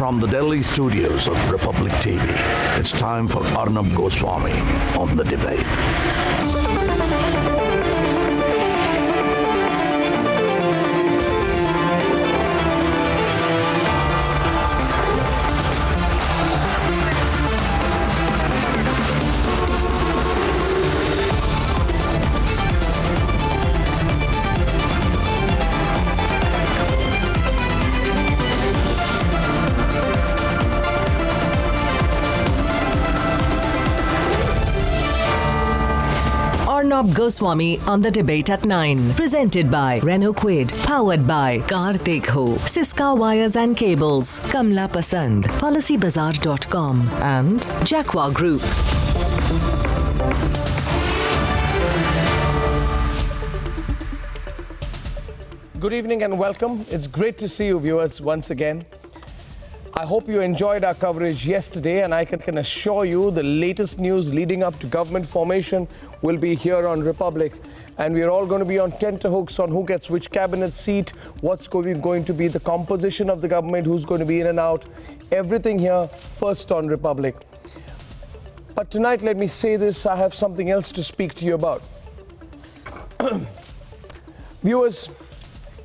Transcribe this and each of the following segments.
From the Delhi studios of Republic TV, it's time for Arnab Goswami on The Debate. Arnab Goswami on The Debate at 9. Presented by Renault Quid. Powered by Car Dekho. Siska Wires and Cables. Kamla Pasand. PolicyBazaar.com. And Jacqua Group. Good evening and welcome. It's great to see you viewers once again. I hope you enjoyed our coverage yesterday, and I can assure you the latest news leading up to government formation will be here on Republic. And we are all going to be on tenterhooks on who gets which cabinet seat, what's going to be the composition of the government, who's going to be in and out. Everything here first on Republic. But tonight, let me say this, I have something else to speak to you about. Viewers,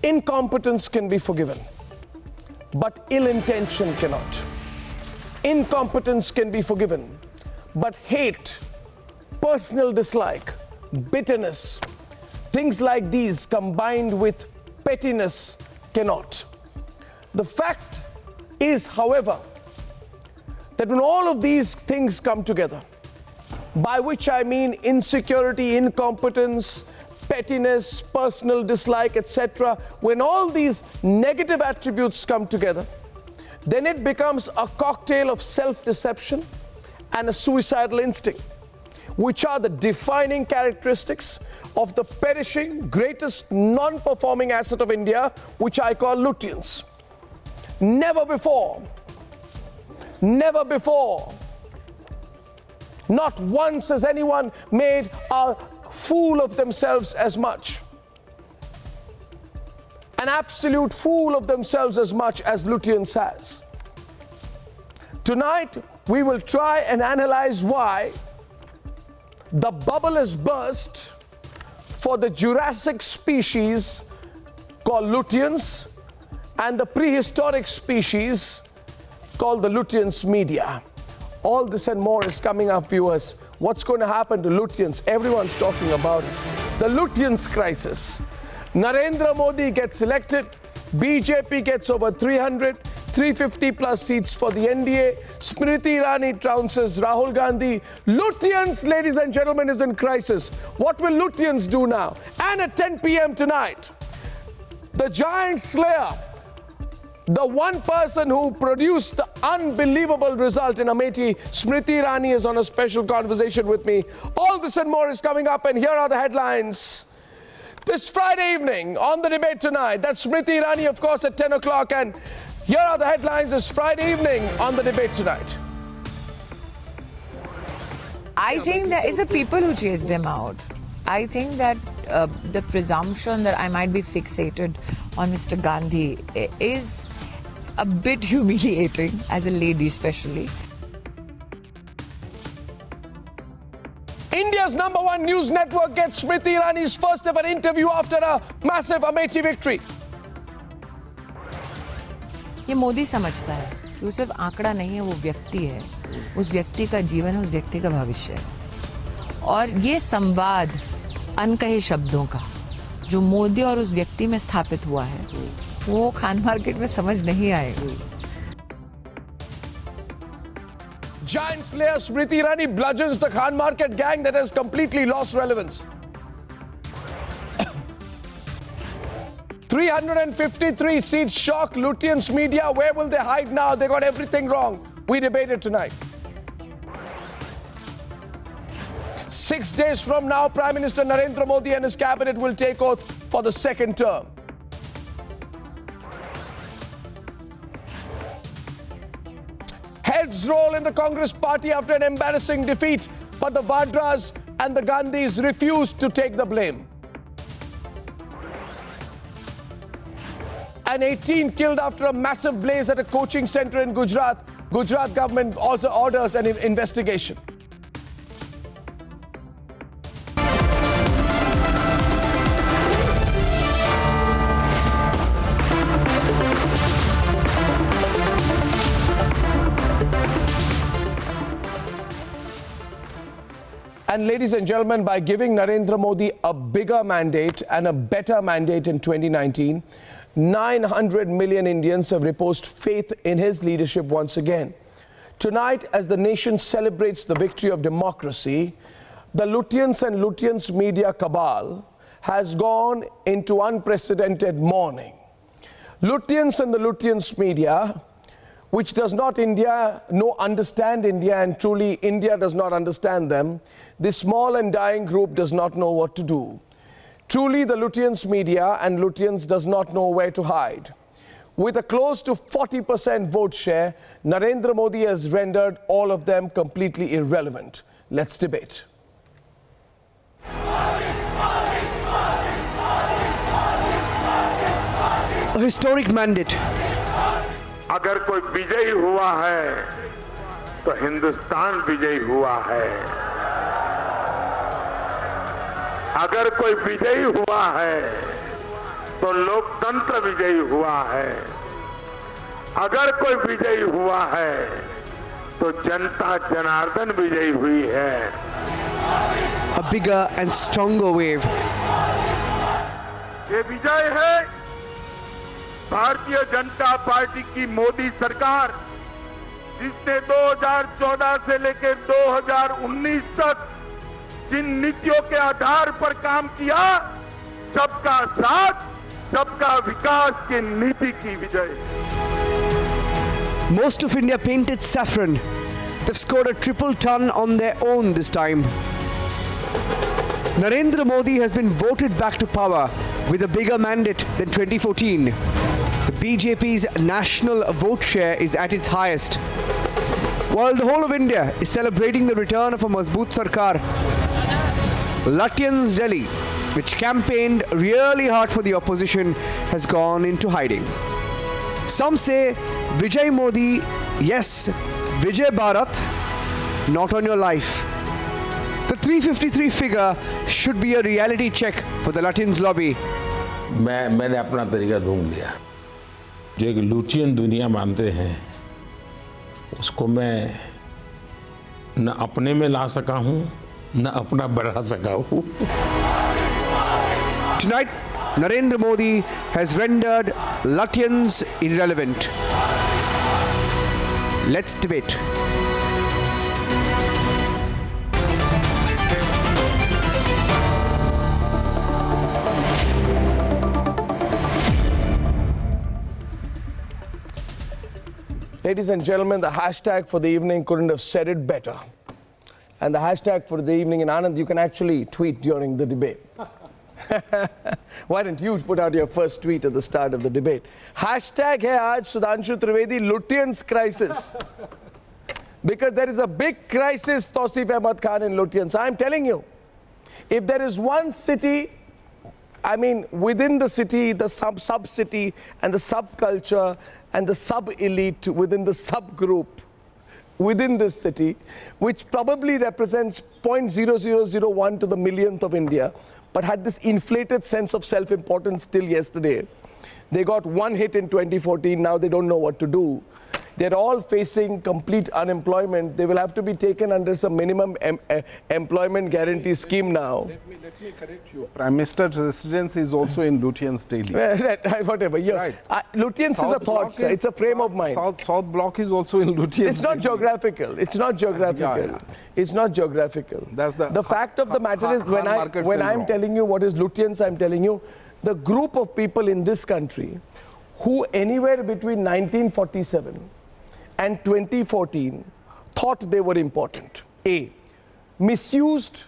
incompetence can be forgiven, but ill intention cannot. Incompetence can be forgiven, but hate, personal dislike, bitterness, things like these combined with pettiness cannot. The fact is, however, that when all of these things come together, by which I mean insecurity, incompetence, pettiness, personal dislike, etc., when all these negative attributes come together, then it becomes a cocktail of self-deception and a suicidal instinct, which are the defining characteristics of the perishing, greatest non-performing asset of India, which I call Lutyens. Never before, not once has anyone made a fool of themselves as much, an absolute fool of themselves as much as Lutyens has. Tonight, we will try and analyze why the bubble has burst for the Jurassic species called Lutyens and the prehistoric species called the Lutyens media. All this and more is coming up, viewers. What's going to happen to Lutyens? Everyone's talking about it. The Lutyens crisis. Narendra Modi gets elected. BJP gets over 350 plus seats for the NDA. Smriti Irani trounces Rahul Gandhi. Lutyens, ladies and gentlemen, is in crisis. What will Lutyens do now? And at 10 p.m. tonight, the giant slayer, the one person who produced the unbelievable result in Amethi, Smriti Irani, is on a special conversation with me. All this and more is coming up, and here are the headlines. This Friday evening on The Debate tonight, that's Smriti Irani, of course, at 10 o'clock, and here are the headlines this Friday evening on The Debate tonight. I think that it's the people who chased him out. I think that the presumption that I might be fixated on Mr. Gandhi is a bit humiliating, as a lady especially. India's #1 news network gets Smriti Irani's first ever interview after a massive Amethi victory. ये मोदी समझता है कि वो सिर्फ आंकड़ा नहीं है, वो व्यक्ति है, उस व्यक्ति का जीवन है, उस व्यक्ति का भविष्य है। और ये संवाद अनकहे शब्दों का जो मोदी और उस व्यक्ति में स्थापित हुआ है, वो खान मार्केट में समझ नहीं आएगा। Giant slayer Smriti Irani bludgeons the Khan Market gang that has completely lost relevance. 353 seats shock Lutyens media. Where will they hide now? They got everything wrong. We debated tonight. 6 days from now, Prime Minister Narendra Modi and his cabinet will take oath for the second term. Heads roll in the Congress party after an embarrassing defeat, but the Vadras and the Gandhis refused to take the blame. and 18 killed after a massive blaze at a coaching center in Gujarat. Gujarat government also orders an investigation. And ladies and gentlemen, by giving Narendra Modi a bigger mandate and a better mandate in 2019, 900 million Indians have reposed faith in his leadership once again. Tonight, as the nation celebrates the victory of democracy, the Lutyens and Lutyens media cabal has gone into unprecedented mourning. Lutyens and the Lutyens media, which does not understand India, and truly India does not understand them, this small and dying group does not know what to do. Truly, the Lutyens media and Lutyens does not know where to hide. With a close to 40% vote share, Narendra Modi has rendered all of them completely irrelevant. Let's debate. A historic mandate. अगर कोई विजयी हुआ है तो हिंदुस्तान विजयी हुआ है। अगर कोई विजयी हुआ है तो लोकतंत्र विजयी हुआ है। अगर कोई विजयी हुआ है तो जनता जनार्दन विजयी हुई है। A bigger and stronger wave. ये विजय है भारतीय जनता पार्टी की मोदी सरकार, जिसने 2014 से लेकर 2019 तक जिन नीतियों के आधार पर काम किया, सबका साथ, सबका विकास की नीति की विजय। Most of India painted saffron. They've scored a triple ton on their own this time. Narendra Modi has been voted back to power with a bigger mandate than 2014. The BJP's national vote share is at its highest. While the whole of India is celebrating the return of a Mazboot Sarkar, Lutyens Delhi, which campaigned really hard for the opposition, has gone into hiding. Some say Vijay Modi, yes, Vijay Bharat, not on your life. The 353 figure should be a reality check for the Lutyens lobby. मैंने अपना तरीका ढूंढ लिया। जो एक Lutyens दुनिया मानते हैं उसको मैं न अपने में ला सका हूँ न अपना बढ़ा सका हूँ। Tonight, Narendra Modi has rendered Lutyens irrelevant. Let's debate. Ladies and gentlemen, the hashtag for the evening couldn't have said it better. And the hashtag for the evening, in Anand, you can actually tweet during the debate. Why don't you put out your first tweet at the start of the debate? Hashtag hai aaj Sudhanshu Trivedi Lutyens crisis. Because there is a big crisis, Tausif Ahmad Khan in Lutyens. I'm telling you, if there is one city, I mean, within the city, the sub-city and the subculture and the sub-elite within the subgroup within this city, which probably represents 0.0001 to the millionth of India, but had this inflated sense of self-importance till yesterday. They got one hit in 2014, now they don't know what to do. They're all facing complete unemployment. They will have to be taken under some minimum employment guarantee scheme now. Let me correct you. Prime Minister's residence is also in Lutyens daily. Whatever. Yeah. Right. Lutyens is a thought, sir. It's a frame of mind. South Block is also in Lutyens. It's not geographical. It's not geographical. Yeah. It's not geographical. That's the fact of the matter is, when I'm telling you what is Lutyens, I'm telling you the group of people in this country who anywhere between 1947 and 2014 thought they were important. A, misused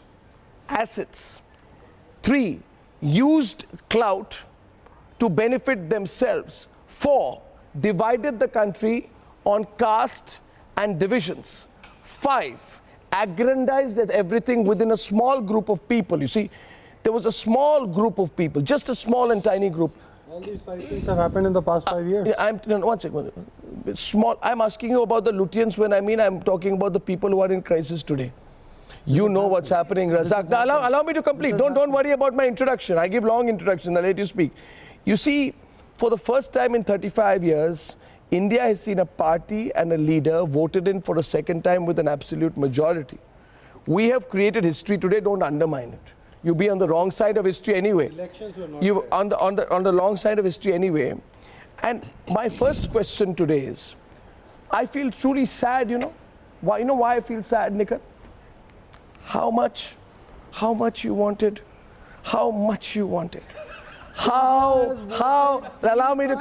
assets. 3, used clout to benefit themselves. 4, divided the country on caste and divisions. 5, aggrandized everything within a small group of people. You see, there was a small group of people, just a small and tiny group. All these 5 things have happened in the past 5 years. One second. Small. I'm asking you about the Lutyens when I'm talking about the people who are in crisis today. You know what's happening, Razak. Now, allow me to complete. Don't worry about my introduction. I give long introduction. I'll let you speak. You see, for the first time in 35 years, India has seen a party and a leader voted in for a second time with an absolute majority. We have created history today. Don't undermine it. You be on the wrong side of history anyway. Elections were not You on the long side of history anyway. And my first question today is, I feel truly sad. Why? You know why I feel sad, Nikhil? How much you wanted? How much you wanted? How? Allow me to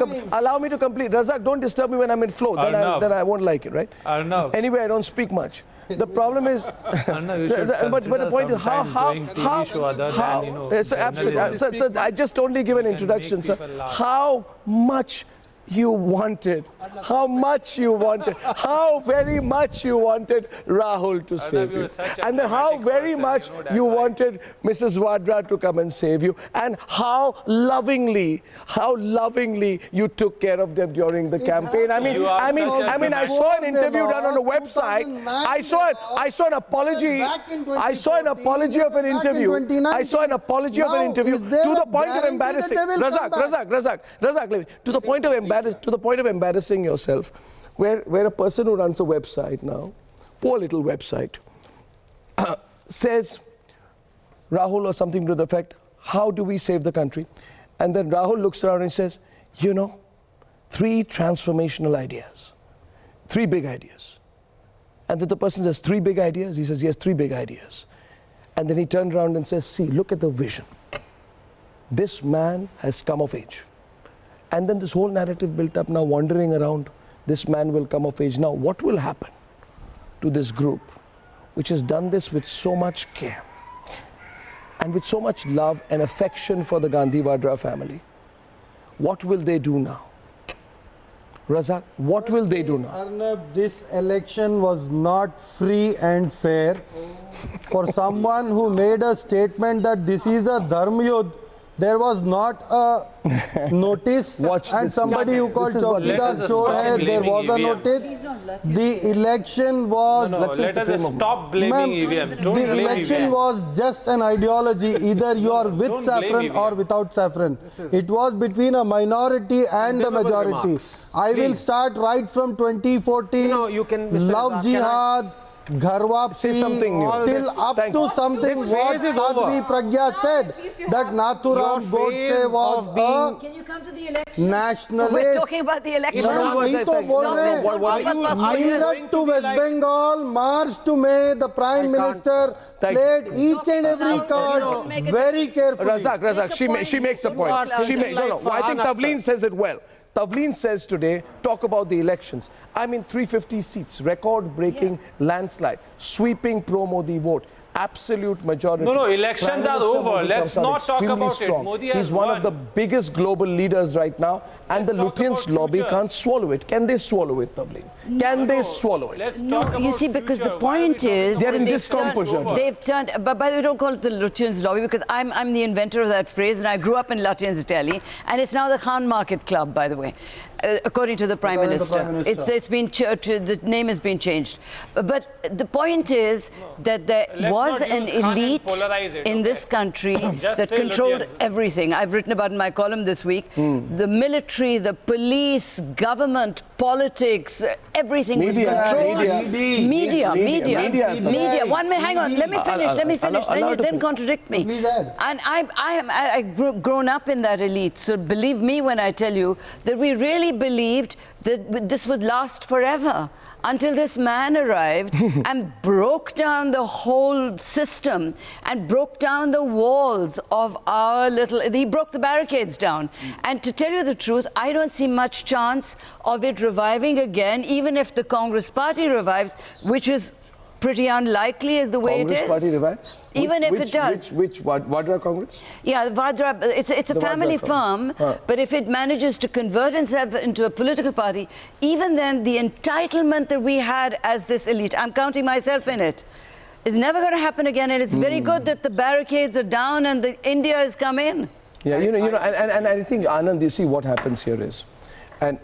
complete. Razak, don't disturb me when I'm in flow. Then I won't like it, right? Arnab. Anyway, I don't speak much. The problem is, Arnab, you should but the point is how it's absolutely. I just only give an introduction, sir. How much you wanted, how very much you wanted Rahul to save you, and then how very much you wanted Mrs. Vadra to come and save you, and how lovingly you took care of them during the campaign. I saw an interview done on a website. I saw an apology. I saw an apology of an interview. I saw an apology of an interview to the point of embarrassing. Razak, to the point of embarrassing yourself, where a person who runs a website now, poor little website, says Rahul or something to the effect, how do we save the country? And then Rahul looks around and says, 3 transformational ideas, 3 big ideas. And then the person says, 3 big ideas? He says, yes, 3 big ideas. And then he turned around and says, see, look at the vision. This man has come of age. And then this whole narrative built up now, wandering around, this man will come of age. Now, what will happen to this group, which has done this with so much care and with so much love and affection for the Gandhi Vadra family? What will they do now? Razak, what will they do now? Arnab, this election was not free and fair. For someone who made a statement that this is a dharma yudh, there was not a notice, and somebody who called Chowkidar Chor hai, there was a notice. The election was... let us stop blaming EVMs. Don't blame the election EVMs. was just an ideology. Either you are with saffron or without saffron. It was between a minority and a majority. I will start right from 2014. You can, Love Jihad, Gharwa say something new. Till up to something what Sadhvi Pragya said, that Nathuram Godse was a Can you come to the election? nationalist. We're talking about the election. वही तो बोल रहे हैं. Meerut to West Bengal, March to May, the Prime Minister played each and every card very carefully. Razak, she makes a point. I think Tavleen says it well. Tavleen says today, talk about the elections. 350 seats, record-breaking landslide, sweeping pro-Modi vote, absolute majority. No, elections are over. Let's not talk about it. Modi has He's one of the biggest global leaders right now, and the Lutyens lobby can't swallow it. Can they swallow it, Tavleen? Can they swallow it? Let's talk about You see, because the point is... They're in they've discomposure. They've turned... But by the way, don't call it the Lutyens lobby, because I'm the inventor of that phrase, and I grew up in Lutyens, Italy, and it's now the Khan Market Club, by the way. According to the Prime Minister. It's been the name has been changed. But the point is that there was an elite in this country that controlled everything. I've written about in my column this week. The military, the police, government, politics, everything was controlled. Media. One minute, hang on. Let me finish. Then contradict me. And I've grown up in that elite. So believe me when I tell you that we really believed that this would last forever until this man arrived and broke down the whole system and broke down the walls of our he broke the barricades down. And to tell you the truth, I don't see much chance of it reviving again, even if the Congress party revives, which is pretty unlikely as the way it is. Congress party revives? Even if it does. Which Vadra Congress? Yeah, Vadra, it's a family firm, but if it manages to convert itself into a political party, even then the entitlement that we had as this elite, I'm counting myself in it, is never going to happen again. And it's very good that the barricades are down and India has come in. Yeah, and I think, Anand, you see what happens here is, and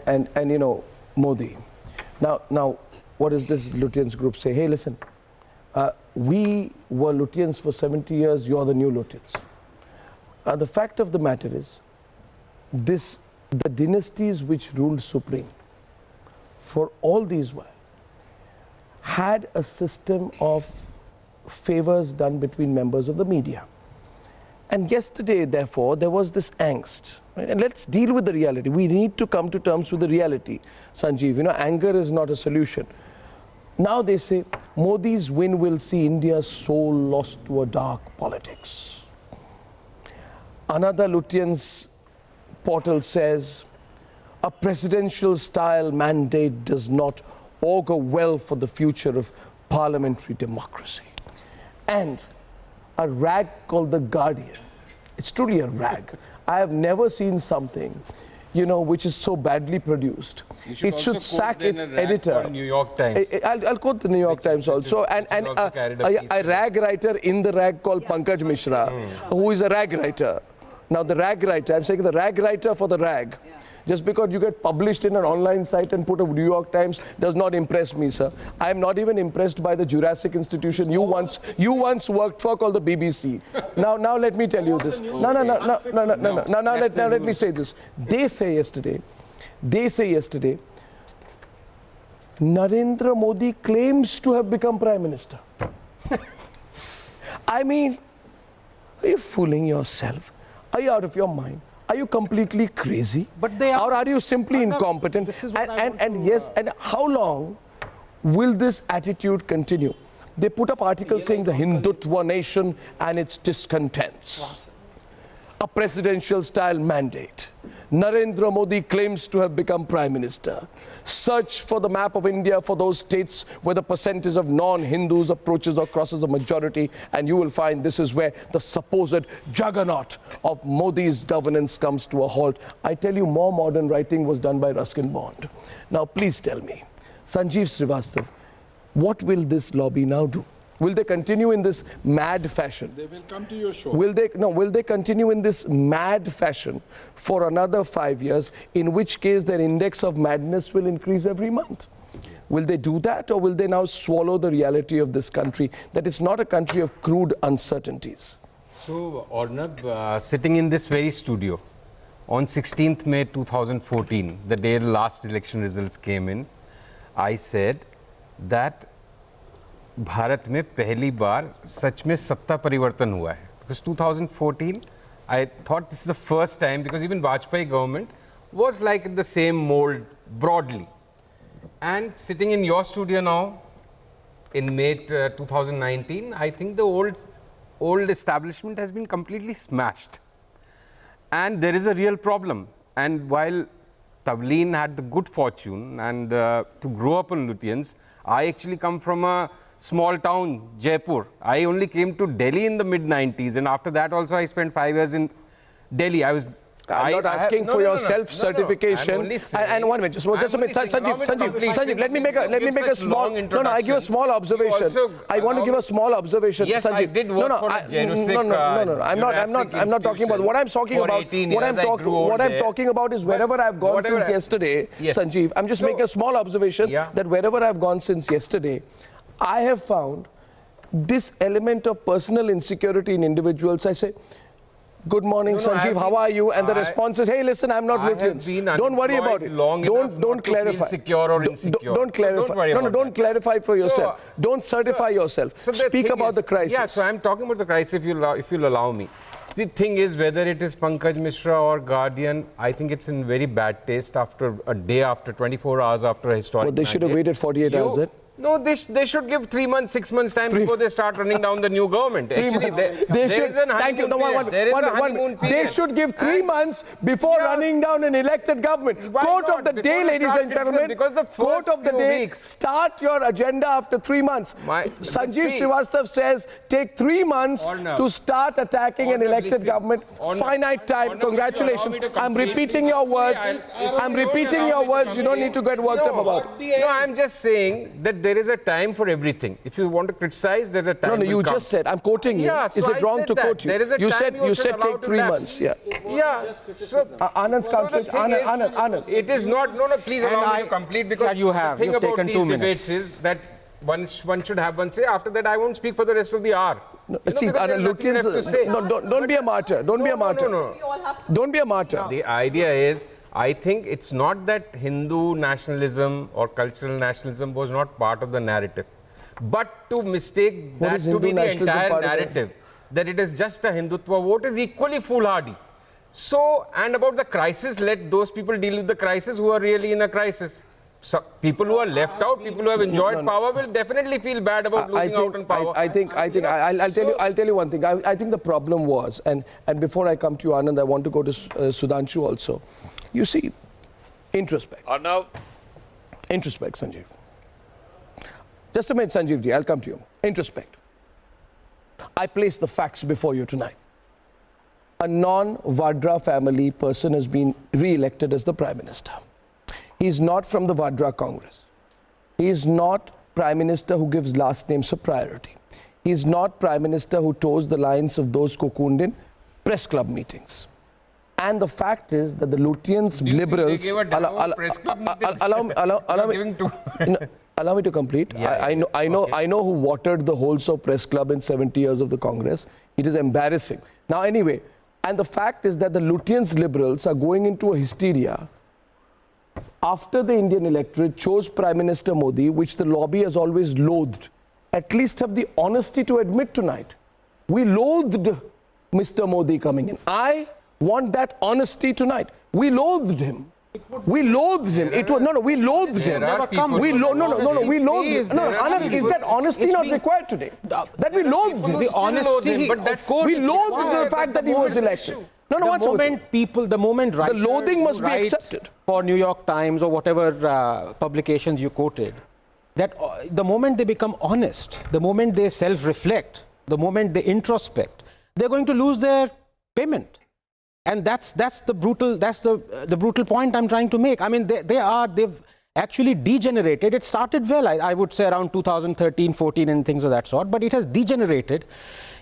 you know, Modi. Now, what does this Lutyens group say? Hey, listen, we were Lutyens for 70 years, you're the new Lutyens. The fact of the matter is, the dynasties which ruled supreme for all these while had a system of favors done between members of the media. And yesterday, therefore, there was this angst. Right? And let's deal with the reality. We need to come to terms with the reality, Sanjeev. You know, anger is not a solution. Now they say, Modi's win will see India's soul lost to a dark politics. Another Lutyens portal says, a presidential-style mandate does not augur well for the future of parliamentary democracy. And a rag called The Guardian, it's truly a rag. I have never seen something, you know, which is so badly produced. It should sack its editor. New York Times. I'll quote the New York Times also. And a rag writer in the rag called Pankaj Mishra, who is a rag writer. Now the rag writer, I'm saying the rag writer for the rag. Just because you get published in an online site and put a New York Times does not impress me, sir. I am not even impressed by the Jurassic institution you once worked for, called the BBC. Now let me tell you this. Now let me say this. They say yesterday, Narendra Modi claims to have become Prime Minister. I mean, are you fooling yourself? Are you out of your mind? Are you completely crazy? But they are. Or are you simply incompetent? This is what and how long will this attitude continue? They put up articles saying the Hindutva nation and its discontents. A presidential-style mandate. Narendra Modi claims to have become Prime Minister. Search for the map of India for those states where the percentage of non-Hindus approaches or crosses the majority, and you will find this is where the supposed juggernaut of Modi's governance comes to a halt. I tell you, more modern writing was done by Ruskin Bond. Now, please tell me, Sanjeev Srivastava, what will this lobby now do? Will they continue in this mad fashion? They will come to your show. Will they continue in this mad fashion for another 5 years, in which case their index of madness will increase every month? Will they do that, or will they now swallow the reality of this country, that it's not a country of crude uncertainties? So, Arnab, sitting in this very studio on 16th May 2014, the day the last election results came in, I said that Bharat में पहली बार सच में सत्ता परिवर्तन हुआ है. Because 2014, I thought this is the first time, because even Vajpayee government was like in the same mold broadly. And sitting in your studio now, in May 2019, I think the old establishment has been completely smashed. And there is a real problem. And while Tavleen had the good fortune and to grow up in Lutyens, I actually come from a small town, Jaipur. I only came to Delhi in the mid-90s, and after that also I spent 5 years in Delhi. I'm not asking for your self-certification. And 1 minute, just a minute, Sanjeev, let me make a small. No, I give a small observation. I want to give a small observation. Yes, Sanjeev. I did work for a Genusic. No. I'm not talking about what I'm talking about. What I'm talking about is wherever I've gone since yesterday, Sanjeev. I'm just making a small observation that wherever I've gone since yesterday, I have found this element of personal insecurity in individuals. I say, good morning, Sanjeev, how are you? And the response is, hey, listen, I'm not Lutyens. Don't worry about it. Don't clarify. Insecure or insecure. Don't clarify. Don't clarify for yourself. Don't certify yourself. Speak about the crisis. Yeah, so I'm talking about the crisis, if you'll allow me. The thing is, whether it is Pankaj Mishra or Guardian, I think it's in very bad taste after a day, after 24 hours after a historic Well, they should have waited 48 hours then. No, they should give 3 months, 6 months time before they start running down the new government. Actually, they should. Thank you. They should give 3 months before running down an elected government. Quote of the day, ladies and gentlemen. Quote of the day. Start your agenda after 3 months. Sanjeev Srivastava says take 3 months to start attacking an elected government. Finite time. Congratulations. I'm repeating your words. You don't need to get worked up about it. No, I'm just saying that there is a time for everything. If you want to criticize, there's a time. No, you just said, I'm quoting you. Yeah, Is so it wrong I to said quote that. you? There is a You time said you should allow take to 3 lapse. months. Yeah. Yeah. So, Anand's so the thing is, Anand. it is not. No, please allow me to complete, because the thing about these debates is that one should have one say. After that, I won't speak for the rest of the hour. No, see, Lutyens, don't be a martyr. Don't be a martyr. No. Don't be a martyr. The idea is, I think it's not that Hindu nationalism or cultural nationalism was not part of the narrative, but to mistake that to be the entire narrative, that it is just a Hindutva vote, is equally foolhardy. So, and about the crisis, let those people deal with the crisis who are really in a crisis. So people who are left out, people who have enjoyed power will definitely feel bad about losing out on power. I'll tell you one thing. I think the problem was, and before I come to you, Anand, I want to go to Sudhanshu also. You see, introspect. Arnab. Introspect, Sanjeev. Just a minute, Sanjeev ji, I'll come to you. Introspect. I place the facts before you tonight. A non-Vadra family person has been re-elected as the Prime Minister. He is not from the Vadra Congress. He is not Prime Minister who gives last names a priority. He is not Prime Minister who toes the lines of those cocooned in press club meetings. And the fact is that the Lutyens liberals... Allow me to complete. I know who watered the holes of press club in 70 years of the Congress. It is embarrassing. Now anyway, and the fact is that the Lutyens liberals are going into a hysteria after the Indian electorate chose Prime Minister Modi, which the lobby has always loathed. At least have the honesty to admit tonight. We loathed Mr. Modi coming in. I want that honesty tonight. We loathed him. We loathed him. It was we loathed him. We loathed him. Anand, is that honesty not required today? That we loathed him. The honesty, but that's we loathed the fact that he was elected. The moment writers the loathing must be accepted for New York Times or whatever publications you quoted, that the moment they become honest, the moment they self-reflect, the moment they introspect, they're going to lose their payment. And that's the brutal point I'm trying to make. I mean, they've actually degenerated. It started well, I would say around 2013, 14 and things of that sort, but it has degenerated.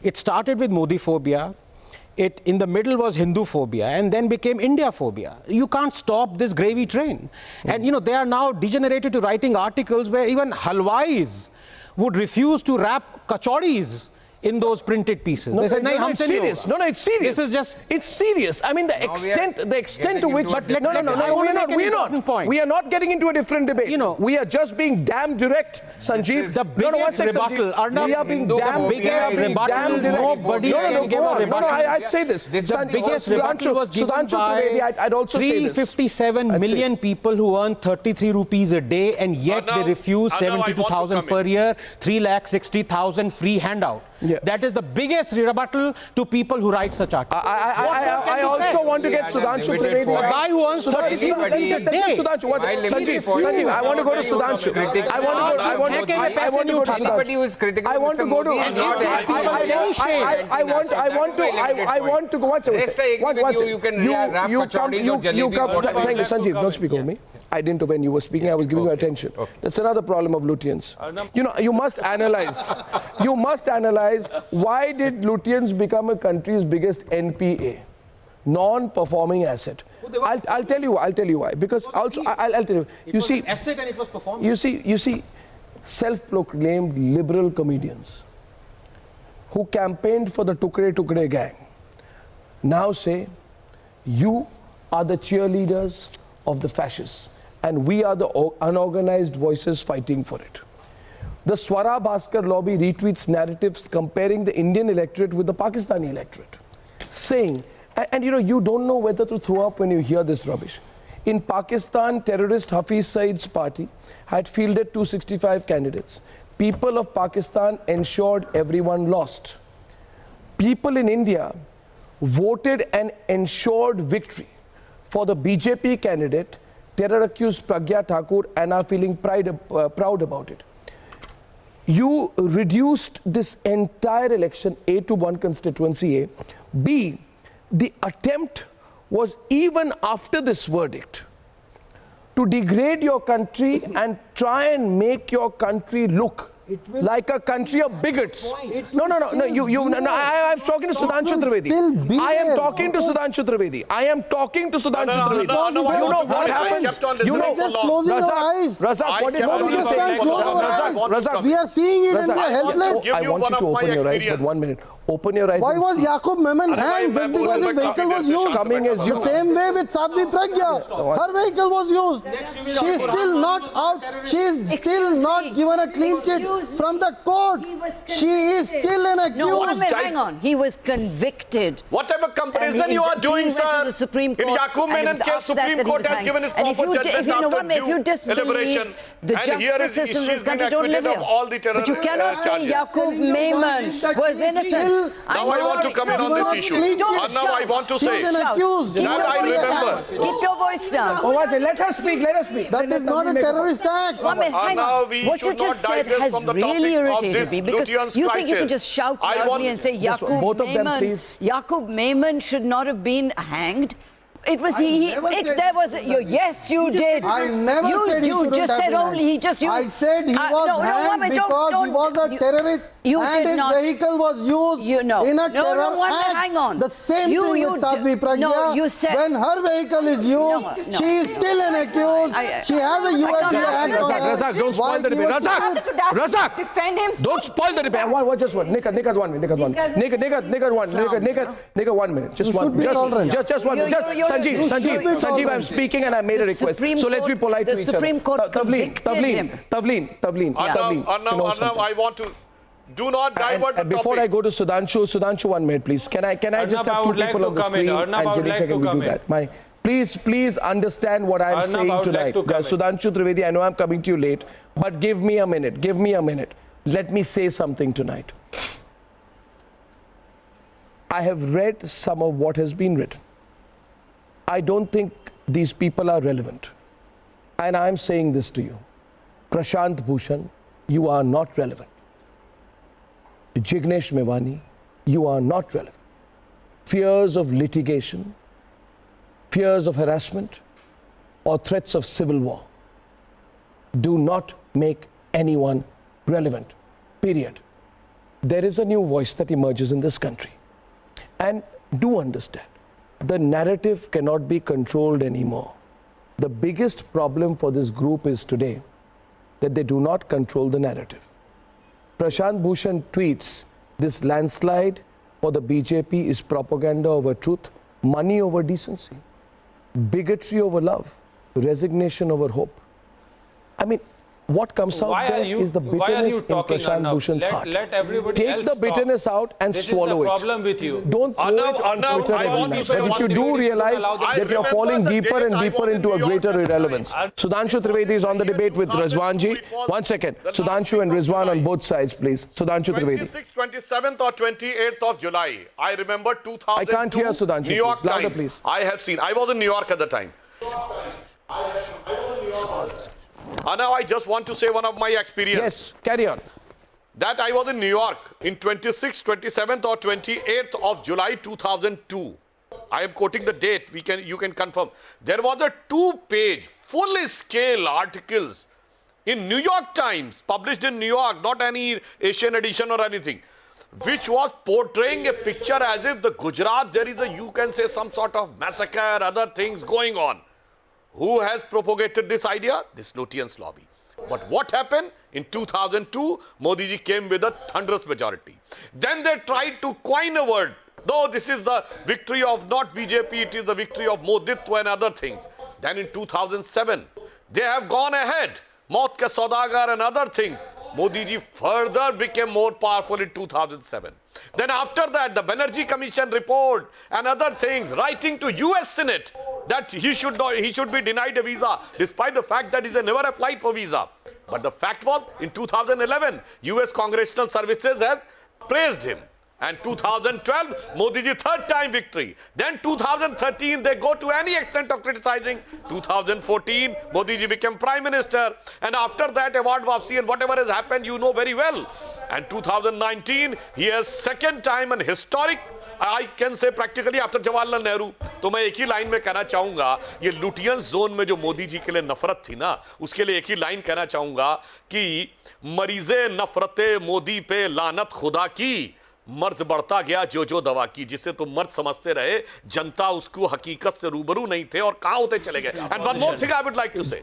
It started with Modi phobia. In the middle was Hindu phobia and then became India phobia. You can't stop this gravy train. And they are now degenerated to writing articles where even halwais would refuse to wrap kachoris in those printed pieces. They said, it's serious. No, it's serious. This is just... It's serious. I mean, the extent to which... But we're not. We are not getting into a different debate. We are just being damn direct, Sanjeev. The biggest rebuttal. We are being damn direct. Nobody can give a rebuttal. I'd say this. The biggest rebuttal was given by I'd also say this. 357 million people who earn 33 rupees a day, and yet they refuse 72,000 per year, 3,60,000 free handout. Yeah. That is the biggest rebuttal to people who write such articles. I also want to get Sudhanshu Trivedi. A guy who earns 33 rupees a day. Sanjeev, I want to go to Sudhanshu. I want to go to Sudhanshu. Anybody who is critical of Mr. Modi is not happy. I want to go. One second. You can wrap kachoris or jalebis. Thank you, Sanjeev. Don't speak over me. I didn't when you were speaking. I was giving you attention. That's another problem of Lutyens. You must analyze. You must analyze why did Lutyens become a country's biggest NPA, non-performing asset. I'll tell you why. Because also I'll tell you. You see, asset and it was performing. You see, self-proclaimed liberal comedians who campaigned for the Tukre gang now say, you are the cheerleaders of the fascists and we are the unorganized voices fighting for it. The Swara Bhaskar lobby retweets narratives comparing the Indian electorate with the Pakistani electorate, saying, and you don't know whether to throw up when you hear this rubbish. In Pakistan, terrorist Hafiz Saeed's party had fielded 265 candidates. People of Pakistan ensured everyone lost. People in India voted and ensured victory for the BJP candidate, terror-accused Pragya Thakur, and are feeling proud about it. You reduced this entire election, A, to one constituency A. B, the attempt was even after this verdict to degrade your country and try and make your country look like a country of bigots. No, I am talking to Sudhanshu Trivedi. I am talking to Sudhanshu Trivedi. I am talking to Sudhanshu Trivedi. You know what happens? You know, Razak, what did you say? Razak, we are seeing it and we are helpless. I want you to open your eyes, but 1 minute. Open your eyes. Why was Yaqub Memon hanged just because his vehicle was used? Coming as you. The same way with Sadhvi Pragya. Her vehicle was used. She is still not out. She is still not given a clean sheet from the court. She is still an accused. No, hang on. He was convicted. Whatever comparison you are doing, sir, the Supreme Court, in Yaqub Menon case, Supreme Court has given his proper judgment if you disbelieve the justice system in this country, don't live here. But you cannot say Yaqub Memon was innocent. Now I want to come in on this issue. Now I want to say that I remember. Keep your voice down. Oh, let her speak. Let her speak. That is not a terrorist act. Hang on. What you just said has really irritated me because you think you can just shout loudly and say Yaqub Memon should not have been hanged. It was yes, you did. I never said you just said only he just. I said he was hanged because he was a terrorist and his vehicle was used in a terror act. Hang on. The same thing with Sadhvi Pragya. No, you said when her vehicle is used, she is still an accused. She has a UFG act on her. Razak, don't spoil the debate. Razak, defend him. Don't spoil the debate. Just one. Nikad, 1 minute. Nikad, 1 minute. Just 1 minute. Just 1 minute. Sanjeev, I'm speaking and I made a request. So let's be polite to each other. The Supreme Court convicted him. Tavleen. Arnab, I want to. Do not divert the topic. Before I go to Sudhanshu, 1 minute, please. Can I just have two people on the screen? And Janisha, can we do that? Please understand what I'm saying tonight. Sudhanshu Trivedi, I know I'm coming to you late, but give me a minute. Let me say something tonight. I have read some of what has been written. I don't think these people are relevant. And I'm saying this to you. Prashant Bhushan, you are not relevant. Jignesh Mevani, you are not relevant. Fears of litigation, fears of harassment, or threats of civil war do not make anyone relevant. Period. There is a new voice that emerges in this country. And do understand, the narrative cannot be controlled anymore. The biggest problem for this group is today that they do not control the narrative. Prashant Bhushan tweets, this landslide for the BJP is propaganda over truth, money over decency, bigotry over love, resignation over hope. I mean, what comes out there is the bitterness in Prashant Bhushan's heart. Take the bitterness out and swallow it. This is the problem with you. Don't throw it on Twitter every night. But if you do realize that you are falling deeper and deeper into a greater irrelevance. Sudhanshu Trivedi is on the debate with Rizwanji. 1 second. Sudhanshu and Rizwan on both sides, please. Sudhanshu Trivedi. 26th, 27th or 28th of July. I remember 2002. I can't hear Sudhanshu. New York Louder, Times. please. I have seen. I was in New York at the time. Now I just want to say one of my experience. Yes, carry on. That I was in New York in 26th, 27th or 28th of July 2002. I am quoting the date. You can confirm. There was a 2-page, full-scale articles in New York Times, published in New York, not any Asian edition or anything, which was portraying a picture as if the Gujarat, there is you can say some sort of massacre, other things going on. Who has propagated this idea? This Lutyens lobby. But what happened? In 2002, Modi ji came with a thunderous majority. Then they tried to coin a word. Though this is the victory of not BJP, it is the victory of Moditwa and other things. Then in 2007, they have gone ahead. Maut ka Saudagar and other things. Modi ji further became more powerful in 2007. Then after that, the Banerjee Commission report and other things, writing to US Senate that he should be denied a visa, despite the fact that he never applied for visa. But the fact was, in 2011, US Congressional Services has praised him. And 2012, Modi ji third time victory. Then 2013, they go to any extent of criticizing. 2014, Modi ji became Prime Minister. And after that, award wapsi and whatever has happened, you know very well. And 2019, he has second time an historic I can say practically after Jawaharlal Nehru. तो मैं एक ही line में कहना चाहूंगा, ये Lutyens zone में जो मोदी जी के लिए नफरत थी ना, उसके लिए एक ही लाइन कहना चाहूंगा कि मरीजे नफरते मोदी पे लानत खुदा की, मर्ज बढ़ता गया जो जो दवा की, जिसे तुम मर्ज समझते रहे, जनता उसको हकीकत से रूबरू नहीं थे और कहां होते चले गए. And one more thing I would like to say,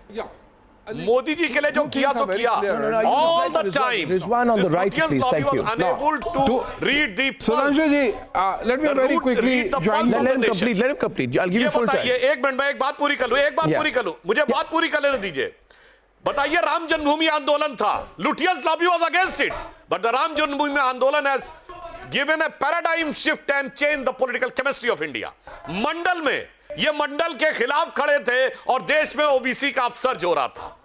Modi जी के लिए जो किया तो किया, all the time. Rizwan on the right, please. Thank you. Unable to read the pulse. Sudhanshu ji, let me very quickly join. Let him complete. Let him complete. I'll give you full time. एक minute में एक बात पूरी कर लूं, पूरी कर लूं, मुझे बात पूरी कर लेने दीजिए. बताइए, राम जन्मभूमि आंदोलन था, Lutyens lobby was against it, but the Ram Janmabhoomi andolan has given a paradigm shift and change the political chemistry of India. Mandal में ये मंडल के खिलाफ खड़े थे और देश में ओबीसी का अपसर्ज हो रहा था.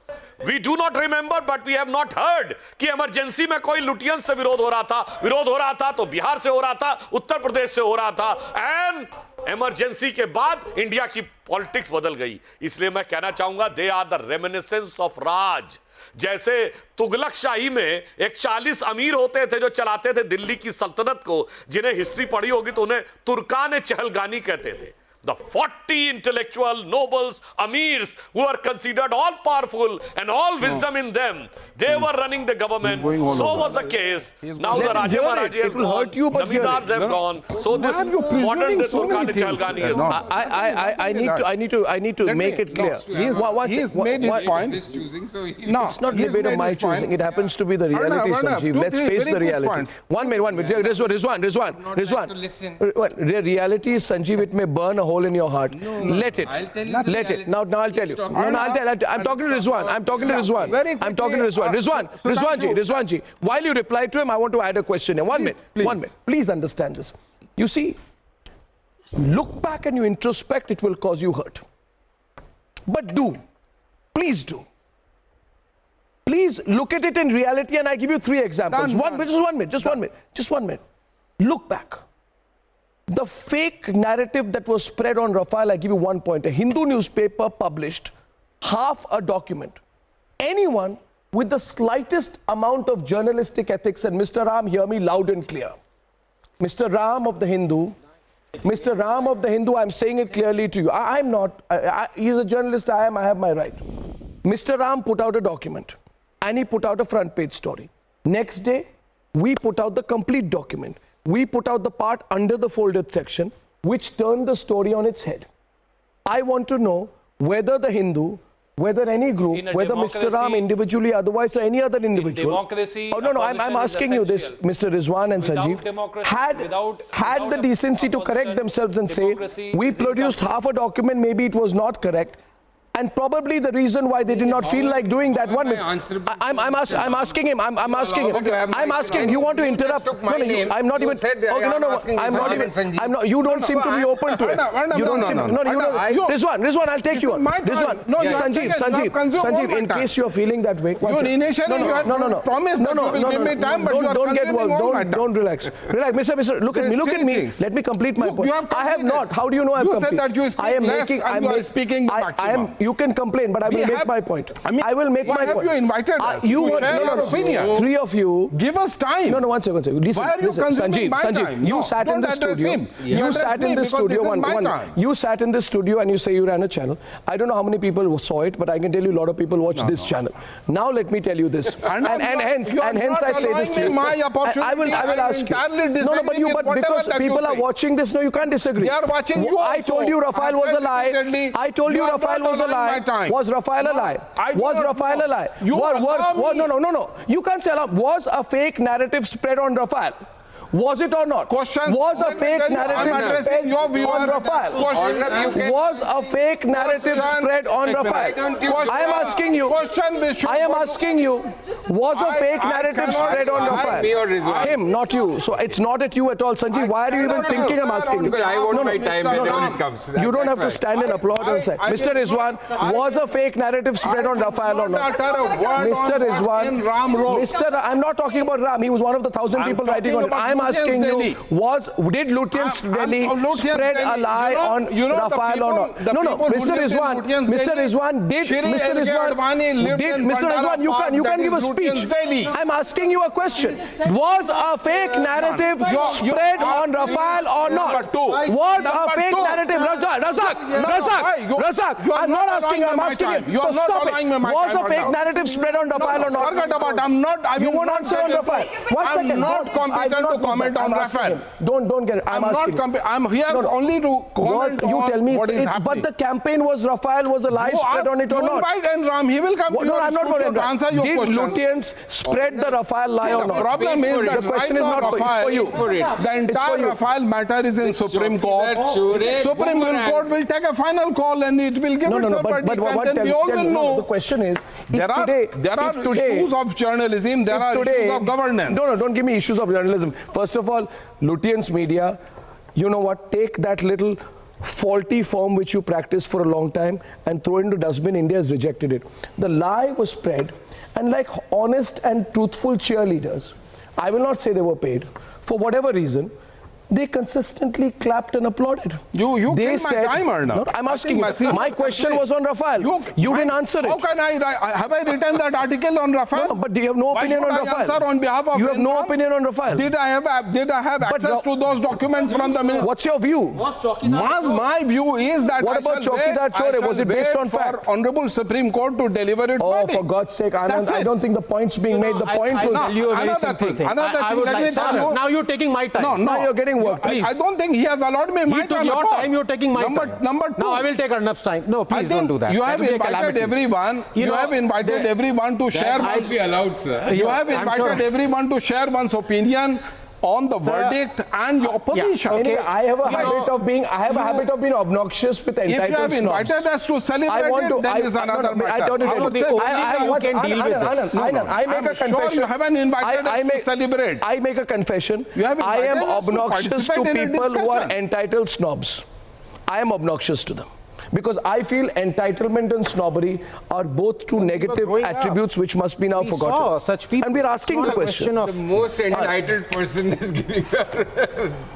We do not remember, but we have not heard कि इमरजेंसी में कोई लुटियंस से विरोध हो रहा था. विरोध हो रहा था तो बिहार से हो रहा था, उत्तर प्रदेश से हो रहा था, एंड इमरजेंसी के बाद इंडिया की पॉलिटिक्स बदल गई. इसलिए मैं कहना चाहूंगा, they are the reminiscence of Raj. जैसे तुगलक शाही में एक 40 अमीर होते थे जो चलाते थे दिल्ली की सल्तनत को, जिन्हें हिस्ट्री पढ़ी होगी तो उन्हें तुर्कान चहलगानी कहते थे. The 40 intellectual nobles, amirs, who are considered all powerful and all wisdom in them, they were running the government. So was the case. Now the Raja Maharaja has gone, Zamindars have gone. So this modern Turkana Chalgani is gone. I need to make it clear. He has made his point. No, it's not debate of my choosing. It happens to be the reality, Sanjeev. Let's face the reality. One minute. Rizwan. The reality is, Sanjeev, it may burn a hole in your heart. Let it. Let it. Now I'll tell you. I'm talking to Rizwan. I'm talking to Rizwan. Rizwan ji. While you reply to him, I want to add a question here. One minute. Please understand this. You see, look back and you introspect, it will cause you hurt. But please do. Please look at it in reality, and I give you 3 examples. Just one minute. Look back. The fake narrative that was spread on Rafale, I give you one point. A Hindu newspaper published half a document. Anyone with the slightest amount of journalistic ethics, and Mr. Ram, hear me loud and clear. Mr. Ram of the Hindu, I'm saying it clearly to you. I'm not, he's a journalist, I have my right. Mr. Ram put out a document and he put out a front page story. Next day, we put out the complete document. We put out the part under the folded section, which turned the story on its head. I want to know whether the Hindu, whether any group, whether Mr. Ram individually, otherwise, or any other individual. Democracy. Oh, no, I'm asking you this, Mr. Rizwan and Sanjeev. Had the decency to correct themselves and say, we produced half a document, maybe it was not correct. And probably the reason why they did not feel like doing that. I'm asking him. I'm asking. You want to interrupt? No, I'm not even. I'm not. You don't seem to be open to it. You don't seem. Rizwan, I'll take you on. Rizwan. Sanjeev. In case you are feeling that way. No. Promise that you will give me time, but you are don't get worked. Don't relax. Mr. Look at me. Let me complete my point. I have not. How do you know I've completed? You said that you speak less and you are speaking the maximum. You can complain, but I will make my point. I will make my point. Why have you invited us? Share your opinion. 3 of you. Give us time. No, one second. Listen, Sanjeev, you sat in the studio. You sat in the studio. You sat in the studio and you say you ran a channel. I don't know how many people saw it, but I can tell you a lot of people watched this channel. Now let me tell you this, and hence I say this to you. I will ask you. No, but because people are watching this, no, you can't disagree. They are watching you. I told you Rafale was a lie. I told you Rafale was a lie. Was Rafale a lie? Was Rafale a lie? No. You can't say was a fake narrative spread on Rafale. Was it or not? Was a fake narrative spread on Rafale? Was a fake narrative spread on Rafale? I am asking you. Was a fake narrative spread on Rafale? Him, not you. So it's not at you at all, Sanjeev. Why are you even thinking I'm asking you? Because I want my time whenever it comes. You don't have to stand and applaud and say, Mr. Rizwan, was a fake narrative spread on Rafale or not? Mr. Rizwan, I'm not talking about Ram. He was one of the 1,000 people writing on it. I'm asking you, did Lutyens Delhi spread a lie on Rafale or not? No, Mr. Rizwan, you can give a speech. I'm asking you a question. Was a fake narrative spread on Rafale or not? Was a fake narrative, Razak, I'm not asking you, I'm asking you. So stop it. Was a fake narrative spread on Rafale or not? Forget about, you won't answer on Rafale. I'm not competent to comment on Rafale. Don't get it. I'm asking. I'm here only to comment you on tell me what is happening. But the campaign was Rafale, was a lie spread on it or not? Invite Ram, he will come to I'm not going to answer your question. Did Lutyens spread the Rafale lie or not? The problem is that the question is not for you. The entire Rafale matter is in Supreme Court. Supreme Court will take a final call and it will give its verdict, and then we all will know. The question is, there are issues of journalism, there are issues of governance. No, don't give me issues of journalism. First of all, Lutyens media, you know what, take that little faulty form which you practiced for a long time and throw it into dustbin. India has rejected it. The lie was spread, and like honest and truthful cheerleaders, I will not say they were paid, for whatever reason, they consistently clapped and applauded. They said, my time, Arnab. No, I'm asking you. My question was on Rafale. You didn't answer it. How can have I written that article on Rafale? No, but do you have no opinion on Rafale? Answer on behalf of you have no opinion on Rafale. Did I have access to those documents from the minister? What's your view? My view is that what about Chowkidar Chore? Was it based on fact? Honorable Supreme Court to deliver its verdict. For God's sake, Anand, I don't think the point's being made. The point was... Another thing. Now you're taking my time. No, now you're getting work. Please. I don't think he has allowed me my time. He took your time, you're taking my time. Number two. No, I will take Arnab's time. No, please don't do that. You have invited everyone. You have invited everyone to share. I'll be allowed, sir. You have invited everyone to share one's opinion on the verdict and your position. Okay, I have a habit of being obnoxious with entitled If you have invited us to celebrate it, then is another matter. I make a confession. You haven't invited us to celebrate. I make a confession. I am obnoxious to people who are entitled snobs. I am obnoxious to them. Because I feel entitlement and snobbery are both two negative attributes which must be now forgotten. Such people. And we're asking the question. The most entitled person is giving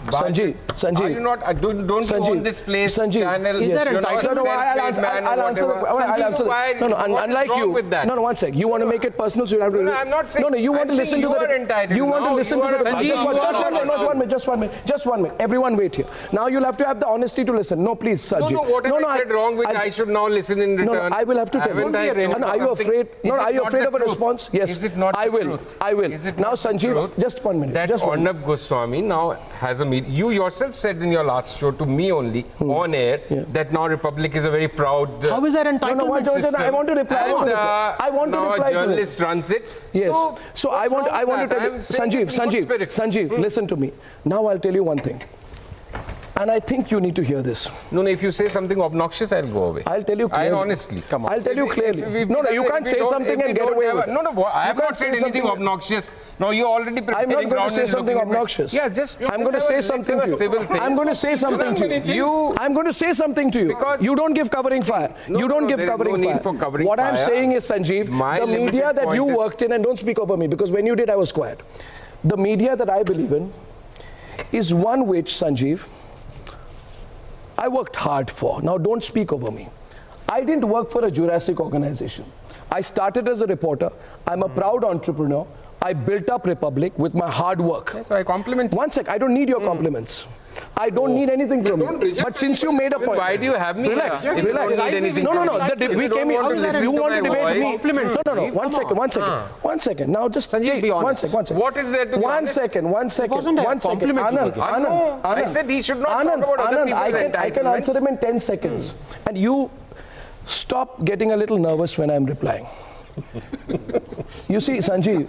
Sanjeev. Are you not, don't own this place, channel. Is that entitled? I'll answer. No, unlike you. No, one sec. You want to make it personal, so you have to... No, I'm not saying... No, you want to listen to the... You want to listen to the... Just one minute. Everyone wait here. Now you'll have to have the honesty to listen. No, please, Sanjeev. No, what have I said wrong which I should now listen in return? No, I will have to tell you. Are you afraid? No, are you afraid of a response? Yes. Is it not I will. Now, Sanjeev, just 1 minute. That Arnab Goswami now has a meeting. You yourself said in your last show to me only on air that now Republic is a very proud. How is that entitlement system? I want to reply. I want to reply to it. Now a journalist runs it. Yes. So I want to tell you, Sanjeev, listen to me. Now I'll tell you one thing. And I think you need to hear this. No, if you say something obnoxious, I'll go away. I'll tell you clearly. Honestly, come on. I'll tell you clearly. No, you can't say something and get away with it. No, I have not said anything obnoxious. No, you already preparing I'm not going to say something obnoxious. Yeah, just... I'm going to say something to you. I'm going to say something to you. I'm going to say something to you. Because you don't give covering fire. You don't give covering fire. What I'm saying is, Sanjeev, the media that you worked in, and don't speak over me, because when you did, I was quiet. The media that I believe in is one which, Sanjeev, I worked hard for. Now don't speak over me. I didn't work for a Jurassic organization. I started as a reporter. I'm a proud entrepreneur. I built up Republic with my hard work. Yes, so I compliment you. One sec, I don't need your compliments. I don't need anything from you. But since you made a point... Why do you have me? Relax. No. We came here. You want to debate me? No. One second. Now just take... One second. What is there to be One second. Anand. I said he should not talk about other people's entitlements. I can answer him in 10 seconds. And you stop getting a little nervous when I'm replying. You see, Sanjeev,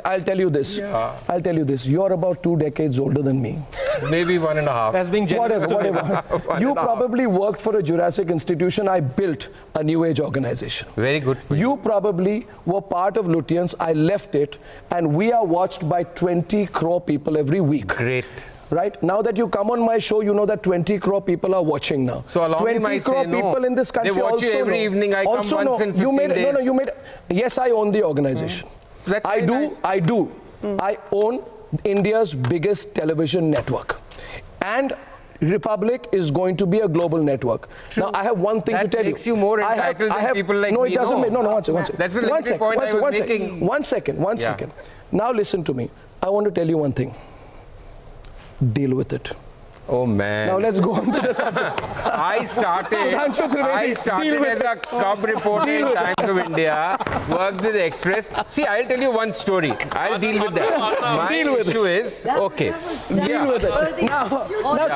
I'll tell you this. Yeah. I'll tell you this. You're about 2 decades older than me. Maybe 1.5. That's being generous. Whatever. You probably worked for a Jurassic institution. I built a New Age organization. Very good. You probably were part of Lutyens. I left it. And we are watched by 20 crore people every week. Great. Right? Now that you come on my show, you know that 20 crore people are watching now. So along 20 crore people in this country they watch also you every evening. I also come once in 15 days. Yes, I own the organization. I do. I own India's biggest television network. And Republic is going to be a global network. True. Now, I have one thing that to tell you. makes you more entitled than people like no, me. it doesn't know. make, no, one second. That's the limited point I was making. One second. Now listen to me. I want to tell you one thing. Deal with it. Oh man. Now let's go on to the subject. I started as a cub reporter in Times of India, worked with the Express. See, I'll tell you one story. I'll deal with that. My issue is, okay. Deal with it. Now,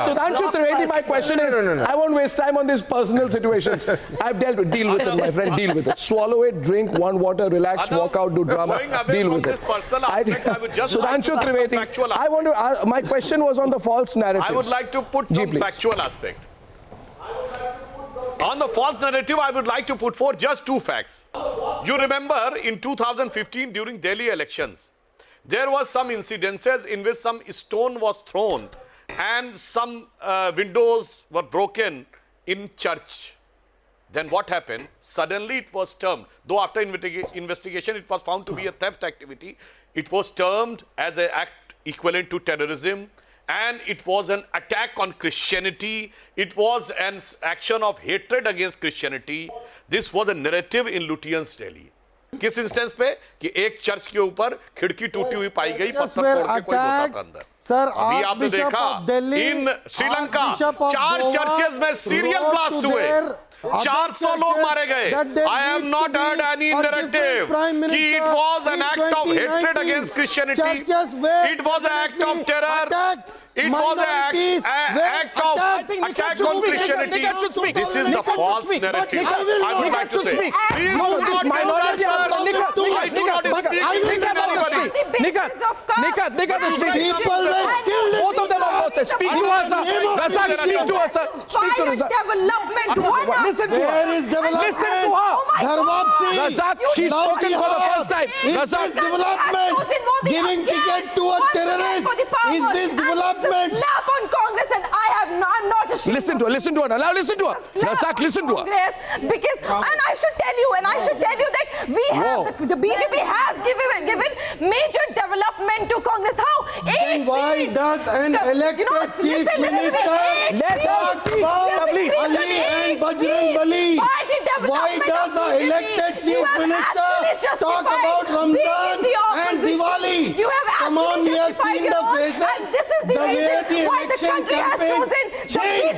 Sudhanshu Trivedi, my question is, I won't waste time on these personal situations. I've dealt with, deal with it, my friend, deal with it. Swallow it, drink one water, relax, walk out, do drama, deal with it. Sudhanshu Trivedi, I want to, my question was on the false narrative. I would like to put some factual aspect. On the false narrative, I would like to put forth just two facts. You remember in 2015 during Delhi elections, there was some incidences in which some stone was thrown and some windows were broken in church. Then what happened? Suddenly it was termed, though after investigation it was found to be a theft activity, it was termed as an act equivalent to terrorism. And it was an attack on Christianity. It was an action of hatred against Christianity. This was a narrative in Lutyens, Delhi. किस instance पे कि एक church के ऊपर खिड़की टूटी हुई पाई गई, पत्थर तोड़ के कोई घुसा था अंदर. अभी आपने देखा इन श्रीलंका 4 चर्चेस में सीरियल ब्लास्ट हुए, 400 लोग मारे गए. I have not heard any narrative कि it was an act of hatred against Christianity. It was an act of terror. It was an act of attack on Christianity. This is the false narrative. I would like to say. Please do not disturb, sir. I do not speak to anybody. Nikat, people were killed. Both of them are both. Speak to us, sir. Razak, speak to us, sir. Speak to us. Listen to her. Listen to her. Razak, she's spoken for the first time. Razak, development. Giving ticket to a terrorist. Is this development? Slap on Congress, and I'm not ashamed. Listen to her. Now listen to her. Razak, listen to her. Because, and I should tell you that we have, the BJP has given major development to Congress. How? Then why does an elected chief minister talk about Ali and Bajrang Bali? Why does the elected chief minister talk about Ramadan and Diwali? Come on, we have seen the faces. Why the country has chosen.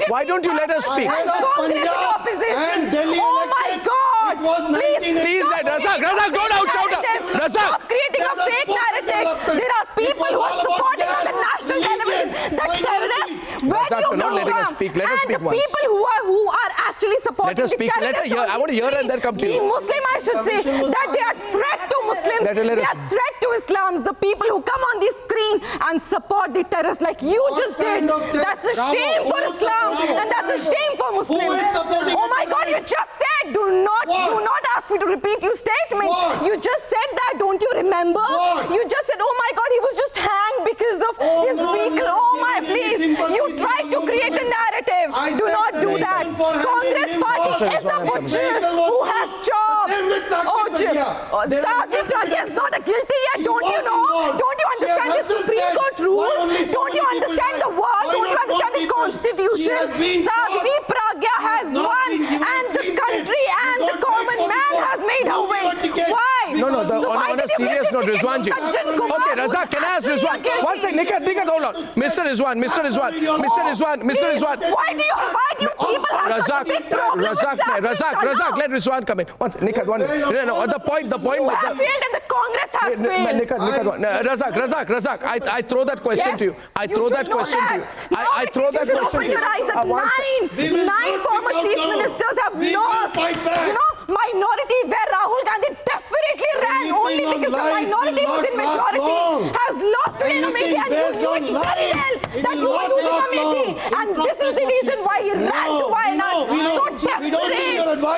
Why don't you let us speak? And Delhi oh my God! It was 1980. Please let Razak, don't outshout her. Razak! Stop creating a fake narrative. There are people who are supporting on the national television the terrorists. Where do you not go letting us from? speak. Let us speak and the once. people who are actually supporting Let us speak. the terrorists. I want to hear and then come to you. Muslim, I should say, that they are threat to Muslims. They are threat to Islam. The people who come on the screen and support the terrorists like you just did. That's a shame for Islam and that's a shame for Muslims. Oh my God, you just said, do not ask me to repeat your statement. You just said that, don't you remember? You just said, oh my God, he was just hanged because of his vehicle. Oh my, please. You tried to create a narrative. Do not do that. Congress party is the butcher who has chopped. Saadhi Pragya is not a guilty yet, don't you know? Don't you understand the Supreme Court rules? Don't you understand the word? Don't you understand the Constitution? Saadhi Pragya has won and the country and the common man has made her win. Why? No, on a serious note, Rizwanji. Okay, Razak, can I ask Rizwan? One second, Nikat, hold on. Mr. Rizwan. Why do you people have such a big problem with Razak, let Rizwan come in. One second, Nikat, one minute. No, the point. You have failed and the Congress has failed. Nikat, Razak, I throw that question to you. I throw that question to you. I throw that question to you. Your eyes at nine former chief ministers have lost, minority where Rahul Gandhi desperately ran only because the minority was in majority, has lost to Amethi, and you knew it very well that you were losing Amethi. And this is the reason why he ran to Wayanad.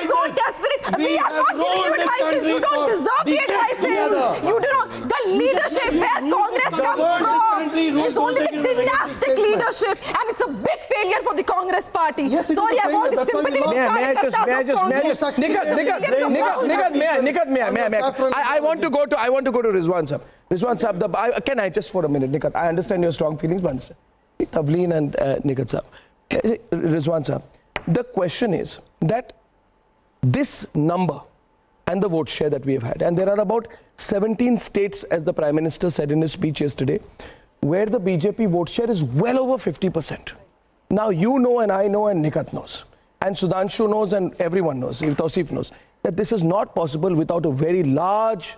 So desperate. We are not giving you advices. You don't deserve the advices. You do not. The leadership where Congress comes from is only the dynastic leadership, and it's a big failure failure for the Congress party. Yes, it is Sorry, a I want failure. the That's why sympathy we of lost. I want to go to Rizwan sir. Rizwan sir, can I just for a minute, Nikat? I understand your strong feelings, but understand. Tavleen and Nikat sir. Rizwan sir, the question is that this number and the vote share that we have had, and there are about 17 states, as the Prime Minister said in his speech yesterday, where the BJP vote share is well over 50%. Now you know and I know and Nikat knows and Sudhanshu knows and everyone knows, Tausif knows, that this is not possible without a very large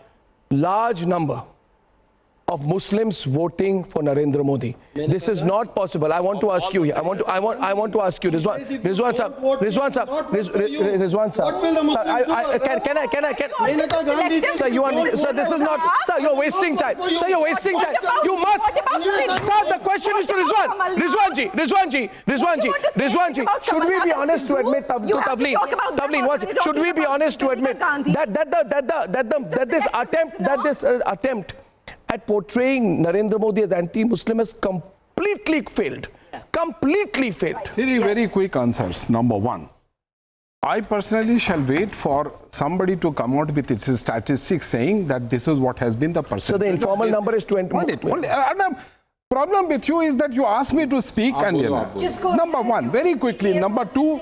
number of Muslims voting for Narendra Modi. This is not possible. I want to ask you here. I want to ask you, Rizwan sir. Sir, this is not. Sir, you're wasting time. Sir, you're wasting time. You must. Sir, the question is to Rizwan ji. Should we be honest to admit to Tavleen? Should we be honest to admit that this attempt at portraying Narendra Modi as anti-Muslim has completely failed. Completely failed. Three very quick answers. Number one, I personally shall wait for somebody to come out with its statistics saying that this is what has been the percentage. So the informal number is 20. Arnab, problem with you is that you ask me to speak and number one, very quickly. Number two,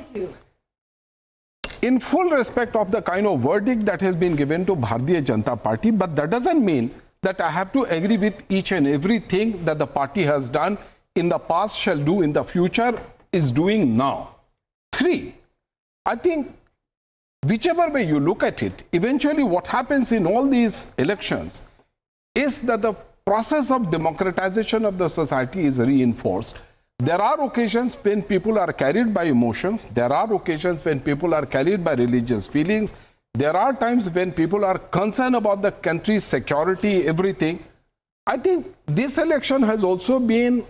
in full respect of the kind of verdict that has been given to Bharatiya Janata Party, but that doesn't mean that I have to agree with each and everything that the party has done in the past, shall do in the future, is doing now. Three, I think whichever way you look at it, eventually what happens in all these elections is that the process of democratization of the society is reinforced. There are occasions when people are carried by emotions. There are occasions when people are carried by religious feelings. There are times when people are concerned about the country's security, everything. I think this election has also been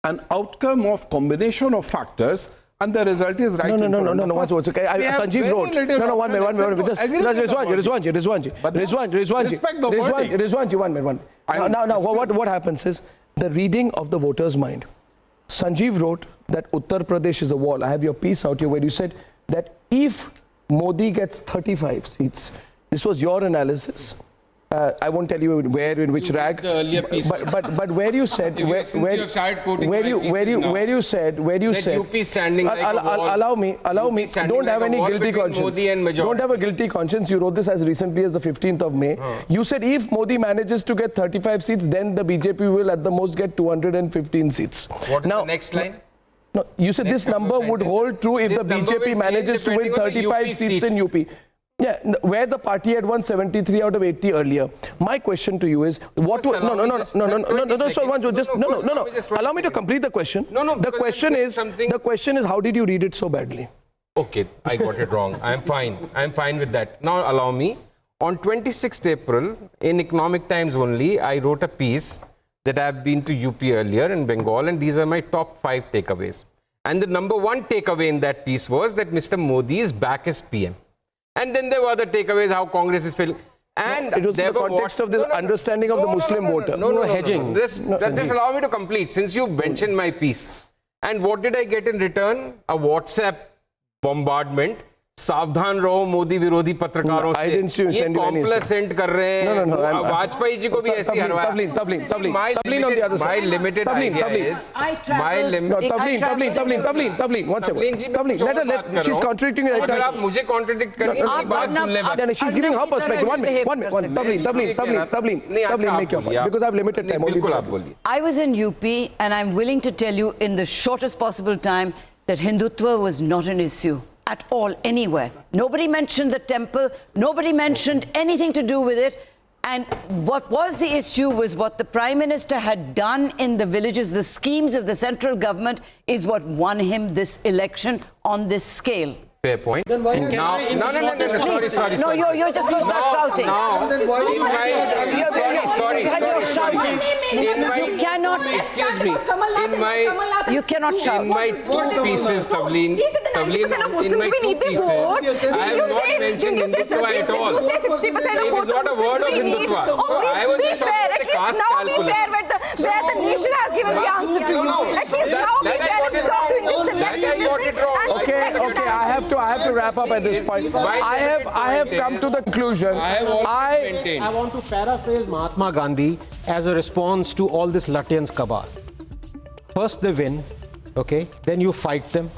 an outcome of combination of factors, and the result is right. No. What's okay? Sanjeev wrote. No, 1 minute. Just Rizwanji, 1 minute. Now, what happens is the reading of the voter's mind. Sanjeev wrote that Uttar Pradesh is a wall. I have your piece out here where you said that if Modi gets 35 seats. This was your analysis. I won't tell you where, in which rag. But where you said, where you said, UP standing like a wall. Allow me. Don't have any guilty conscience. Don't have a guilty conscience. You wrote this as recently as the 15th of May. You said if Modi manages to get 35 seats, then the BJP will at the most get 215 seats. What's the next line? No, you said this number would hold true if the BJP manages to win 35 seats in UP. Yeah, where the party had won 73 out of 80 earlier. My question to you is, what? No. Allow me to complete the question. The question is, how did you read it so badly? Okay, I got it wrong. I'm fine with that. Now allow me. On 26th April, in Economic Times only, I wrote a piece that I have been to UP earlier in Bengal, and these are my top 5 takeaways. And the number 1 takeaway in that piece was that Mr. Modi is back as PM. And then there were other takeaways, how Congress is failing. And it was in the context of this understanding of the Muslim voter. Hedging. Just allow me to complete, since you mentioned my piece. And what did I get in return? A WhatsApp bombardment. सावधान रहो मोदी विरोधी पत्रकारों से ये complex send कर रहे हैं वाजपेयी जी को भी ऐसी हरवाया my limited idea is she's contradicting you. अगर आप मुझे कॉन्ट्रडिक्ट करेंगे मेरी बात सुन ले बस she's giving her perspective. One minute. Tavleen, make your point because I have limited time. बिल्कुल आप बोलिए. I was in UP and I'm willing to tell you in the shortest possible time that Hindutva was not an issue at all, anywhere. Nobody mentioned the temple. Nobody mentioned anything to do with it. And what was the issue was what the Prime Minister had done in the villages. The schemes of the central government is what won him this election on this scale. Fair point. Then why No, sorry. No, you're just going to start shouting. Sorry. You cannot. Excuse me. You cannot shout. In my 2 pieces, Tavleen, in my 2 pieces, I have not mentioned Hindutva at all. It is not a word of Hindutva. So I was just talking about the least now be fair where the nation has given the answer to you. At least now be fair and stop doing this selective Okay, I have to wrap up at this point. I have come to the conclusion. I want to paraphrase Mahatma Gandhi as a response to all this Lutyens cabal. First they win, okay, then you fight them,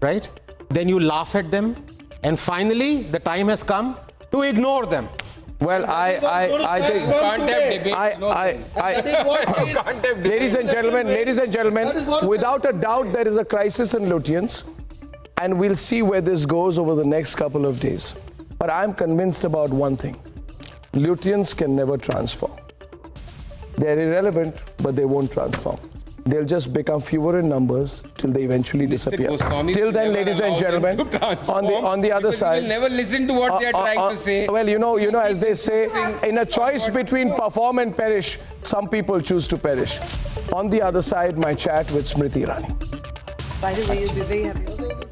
right? Then you laugh at them, and finally the time has come to ignore them. Well, I think ladies and gentlemen, without a doubt there is a crisis in Lutyens, and we'll see where this goes over the next couple of days. But I'm convinced about one thing: Lutyens can never transform. They're irrelevant, but they won't transform. They'll just become fewer in numbers till they eventually disappear. Till then, ladies and gentlemen, on the other side, you will never listen to what they are trying to say. Well, you know, as they say, in a choice between perform and perish, some people choose to perish. On the other side, my chat with Smriti Irani. By the way, you'll be very happy.